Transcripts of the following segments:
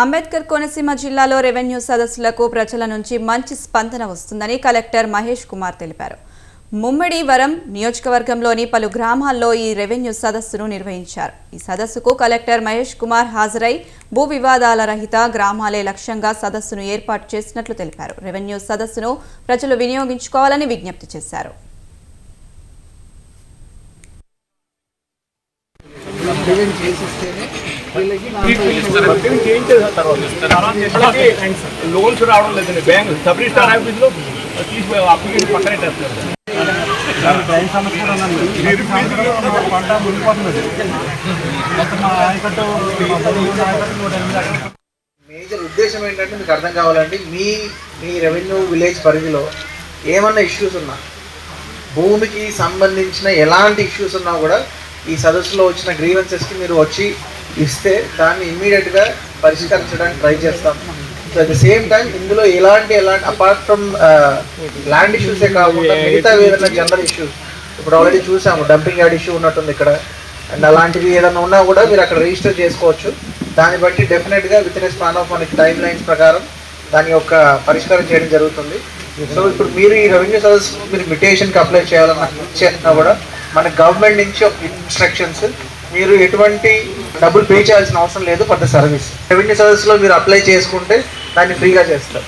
అంబేద్కర్ కోనసీమ జిల్లాలో రెవెన్యూ సదస్సులకు ప్రజల నుంచి మంచి స్పందన వస్తుందని కలెక్టర్ మహేష్ కుమార్ తెలిపారు. ముమ్మడి వరం నియోజకవర్గంలోని పలు గ్రామాల్లో ఈ రెవెన్యూ సదస్సును నిర్వహించారు. ఈ సదస్సుకు కలెక్టర్ మహేష్ కుమార్ హాజరై భూ వివాదాల రహిత గ్రామాలే లక్ష్యంగా సదస్సును ఏర్పాటు చేసినట్లు తెలిపారు. రెవెన్యూ సదస్సును ప్రజలు వినియోగించుకోవాలని విజ్ఞప్తి చేశారు. లోన్స్ రావడం లేదండి. బ్యాంక్ సబ్ రిజిస్టర్ ఆఫీస్లో తీసి అప్లికేషన్ పక్కనే మేజర్ ఉద్దేశం ఏంటంటే మీకు అర్థం కావాలండి, మీ రెవెన్యూ విలేజ్ పరిధిలో ఏమన్నా ఇష్యూస్ ఉన్నా, భూమికి సంబంధించిన ఎలాంటి ఇష్యూస్ ఉన్నా కూడా ఈ సదస్సులో వచ్చిన గ్రీవెన్సెస్కి మీరు వచ్చి ఇస్తే దాన్ని ఇమ్మీడియట్గా పరిష్కరించడానికి ట్రై చేస్తాం. So at the same time ఇందులో ఎలాంటి అపార్ట్ ఫ్రమ్ ల్యాండ్ ఇష్యూసే కాకుండా మిగతా ఏదైనా జనరల్ ఇష్యూస్, ఇప్పుడు ఆల్రెడీ చూసాము డంపింగ్ యార్డ్ ఇష్యూ ఉన్నట్టుంది ఇక్కడ, అండ్ అలాంటివి ఏదైనా ఉన్నా కూడా మీరు అక్కడ రిజిస్టర్ చేసుకోవచ్చు. దాన్ని బట్టి డెఫినెట్గా విత్ ఇన్ స్పాన్ ఆఫ్ మనకి టైం లైన్స్ ప్రకారం దాని యొక్క పరిష్కారం చేయడం జరుగుతుంది. సో ఇప్పుడు మీరు ఈ రెవెన్యూ సర్వీస్ మీరు మిటేషన్కి అప్లై చేయాలన్నా కూడా మన గవర్నమెంట్ నుంచి ఒక ఇన్స్ట్రక్షన్స్, మీరు ఎటువంటి డబ్బులు పే చేయాల్సిన అవసరం లేదు ఫర్ ద సర్వీస్. రెవెన్యూ సర్వీస్లో మీరు అప్లై చేసుకుంటే దాన్ని ఫ్రీగా చేస్తారు.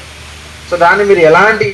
సో దాన్ని మీరు ఎలాంటి